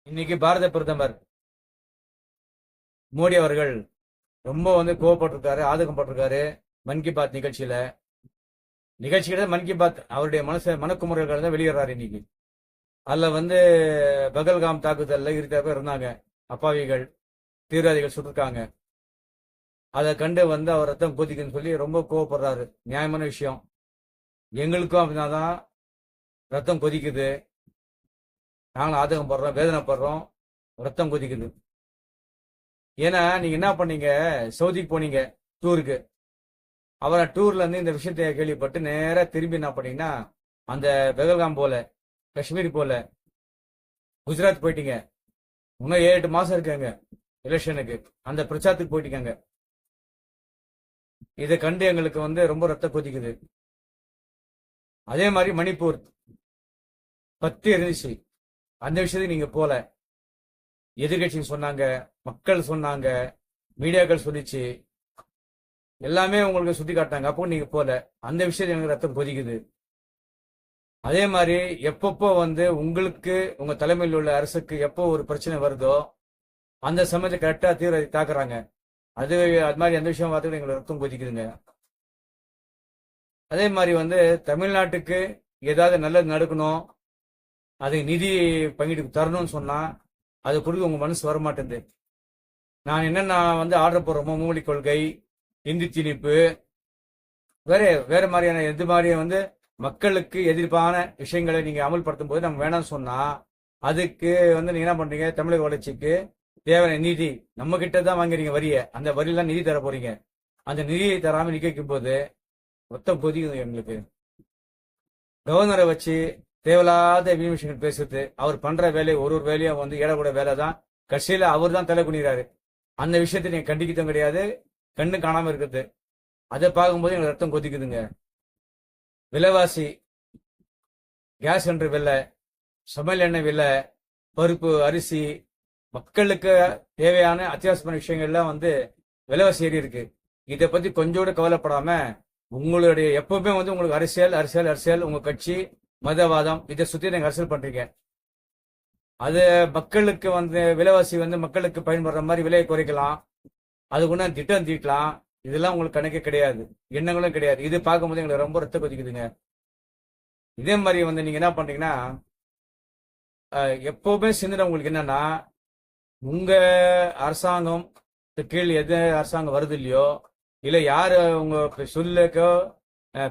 இன்னைக்கு பாரத பிரதமர் மோடி அவர்கள் ரொம்ப கோவப்பட்டிருக்காரு, ஆதங்கப்பட்டிருக்காரு. மன் கி பாத் நிகழ்ச்சியில மன் கி பாத் அவருடைய மனக்குமுறைகள் தான் வெளியிடுறாரு இன்னைக்கு. அதுல பகல்காம் தாக்குதல்ல 20 பேர் இருந்தாங்க, அப்பாவிகள், தீவிரவாதிகள் சுட்டிருக்காங்க. அதை கண்டு அவர் ரத்தம் கொதிக்குன்னு சொல்லி ரொம்ப கோவப்படுறாரு. நியாயமான விஷயம். எங்களுக்கும் அப்படின்னாதான் ரத்தம் கொதிக்குது, நாங்களும் ஆதங்கப்படுறோம், வேதனைப்படுறோம், ரத்தம் கொதிக்குது. ஏன்னா நீங்க என்ன பண்ணீங்க, சவுதிக்கு போனீங்க டூருக்கு. அவரை டூர்ல இருந்து இந்த விஷயத்தை கேள்விப்பட்டு நேரா திரும்பி என்ன பண்ணீங்கன்னா, அந்த பெகல்காம் போல, காஷ்மீர் போல, குஜராத் போயிட்டீங்க. இன்னும் 7-8 மாசம் இருக்காங்க எலெக்ஷனுக்கு. அந்த பிரச்சாரத்துக்கு போயிட்டீங்க. இதை கண்டு எங்களுக்கு ரொம்ப ரத்தம் கொதிக்குது. அதே மாதிரி மணிப்பூர் பத்தி இருந்துச்சு, அந்த விஷயத்துக்கு நீங்க போல. எதிர்கட்சி சொன்னாங்க, மக்கள் சொன்னாங்க, மீடியாக்கள் சொல்லிச்சு, எல்லாமே உங்களுக்கு சுட்டி காட்டினாங்க. அப்போ நீங்க போல. அந்த விஷயத்துல எனக்கு ரத்தம் கொதிக்குது. அதே மாதிரி எப்பப்போ உங்களுக்கு உங்க தலைமையில் உள்ள அரசுக்கு எப்போ ஒரு பிரச்சனை வருதோ அந்த சமயத்தை கரெக்டா தீவிர தாக்குறாங்க. அது மாதிரி அந்த விஷயம் பார்த்துட்டு எங்களுக்கு ரத்தம் கொதிக்குதுங்க. அதே மாதிரி தமிழ்நாட்டுக்கு ஏதாவது நல்லது நடக்கணும், அது நிதி பங்கிட்டு தரணும்னு சொன்னா அது கொடுக்க உங்க மனசு வரமாட்டேங்குது. நான் என்னென்ன ஆர்டர் போடுறோமோ, மூலி கொள்கை, இந்தி திணிப்பு, வேற வேற மாதிரியான எது மாதிரி மக்களுக்கு எதிர்ப்பான விஷயங்களை நீங்க அமல்படுத்தும் போது நம்ம வேணாம்னு சொன்னா அதுக்கு நீங்க என்ன பண்றீங்க, தமிழக வளர்ச்சிக்கு தேவையான நிதி நம்ம கிட்ட தான் வாங்குறீங்க வரிய. அந்த வரியெல்லாம் நிதி தர போறீங்க. அந்த நிதியை தராம நிக்க வைக்கும் போது மொத்தம் கொதிக்குது எங்களுக்கு. கவர்னரை வச்சு தேவையில்லாத விஷயங்கள் பேசுறது, அவர் பண்ற வேலையை ஒரு வேலையும் ஏடக்கூட வேலை தான். கட்சியில அவர் தான் தலை குனிறாரு. அந்த விஷயத்தை நீங்க கண்டிக்கத்தும் கிடையாது, கண்ணு காணாம இருக்குது. அதை பார்க்கும்போது எங்களுக்கு ரத்தம் கொதிக்குதுங்க. விலைவாசி, கேஸ் என்ற விலை, சமையல் எண்ணெய் விலை, பருப்பு, அரிசி, மக்களுக்கு தேவையான அத்தியாவசியமான விஷயங்கள்லாம் விலைவாசி ஏறி இருக்கு. இதை பத்தி கொஞ்சம் கூட கவலைப்படாம உங்களுடைய எப்பவுமே உங்களுக்கு அரசியல் அரசியல் அரசியல், உங்க கட்சி மதவாதம், இதை சுத்தி நீங்க அரசியல் பண்றீங்க. அது மக்களுக்கு விலைவாசி மக்களுக்கு பயன்படுற மாதிரி விலையை குறைக்கலாம், அதுக்குள்ள திட்டம் தீட்டலாம். இதெல்லாம் உங்களுக்கு கணக்கே கிடையாது, எண்ணங்களும் கிடையாது. இது பார்க்கும்போது எங்களுக்கு ரொம்ப ரத்த கொதிக்குதுங்க. இதே மாதிரி நீங்க என்ன பண்றீங்கன்னா, எப்பவுமே சிந்தனை உங்களுக்கு என்னன்னா, உங்க அரசாங்கம் கீழ் எது அரசாங்கம் வருது இல்லையோ, இல்ல யாரு உங்க சொல்லுக்கோ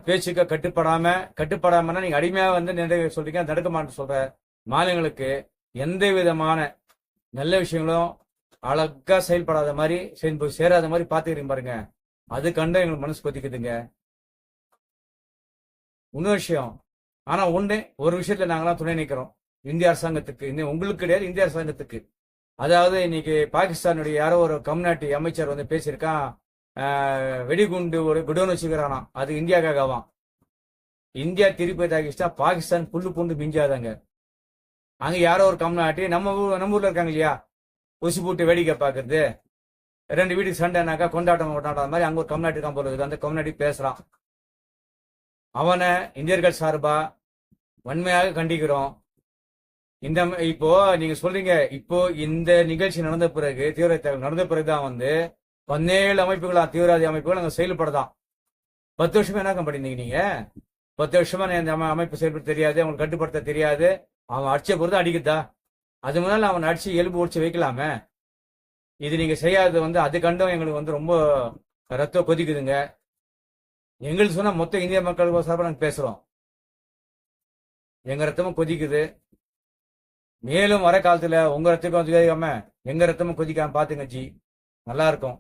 பேச்சுக்கோ கட்டுப்படாமனா நீங்க அடிமையா நிறைய சொல்றீங்க, நடக்க மாட்டேன்னு சொல்ற மாநிலங்களுக்கு எந்த விதமான நல்ல விஷயங்களும் அழகா செயல்படாத மாதிரி போய் சேராத மாதிரி பாத்துக்கிறீங்க பாருங்க. அது கண்டு எங்களுக்கு மனசு கொதிக்குதுங்க. இன்னொரு விஷயம், ஆனா ஒரு விஷயத்துல நாங்களாம் துணை நிற்கிறோம் இந்திய அரசாங்கத்துக்கு. உங்களுக்கு கிடையாது, இந்திய அரசாங்கத்துக்கு. அதாவது இன்னைக்கு பாகிஸ்தானுடைய யாரோ ஒரு கம்நாட்டி அமைச்சர் பேசியிருக்கான், வெடிகுண்டு ஒரு குடோன் வச்சுக்கிறானா, அது இந்தியாக்காகவான். இந்தியா திருப்பி தாக்கிச்சா பாகிஸ்தான் புல்லு பூண்டு மிஞ்சாதாங்க. அங்க யாரோ ஒரு கம்நாட்டி நம்ம ஊர்ல இருக்காங்க இல்லையா, உசி போட்டு வேடிக்கை பாக்குறது, 2 வீட்டுக்கு சண்டைனாக்கா கொண்டாடாத மாதிரி அங்க ஒரு கம்நாட்டி இருக்கான் போல இருக்குது. அந்த கம்நாட்டி பேசுறான். அவனை இந்தியர்கள் சார்பா வன்மையாக கண்டிக்கிறோம். இப்போ நீங்க சொல்றீங்க, இப்போ இந்த நிகழ்ச்சி நடந்த பிறகு, தீவிரவாத நடந்த பிறகுதான் 17 அமைப்புகளா, தீவிரவாதி அமைப்புகள் அங்க செயல்படுதான். 10 வருஷமா என்ன பண்ணிருந்தீங்க நீங்க? 10 வருஷமா இந்த அமைப்பு செயல்பட தெரியாது, அவங்களுக்கு கட்டுப்படுத்த தெரியாது. அவன் அடிச்ச பொறுத்து அடிக்குதா? அது முன்னால அவன் அடிச்சு எலும்பு உடிச்சு வைக்கலாமே. இது நீங்க செய்யாதது அது கண்டும் எங்களுக்கு ரொம்ப ரத்தம் கொதிக்குதுங்க. எங்களுக்கு சொன்னா மொத்த இந்திய மக்களுக்கு சார்பாக நாங்க பேசுறோம். எங்க ரத்தமும் கொதிக்குது. மேலும் வர காலத்துல உங்க ரத்தமும் கொதிக்காம எங்க ரத்தமும் கொதிக்காம பாத்துங்க ஜி, நல்லா இருக்கும்.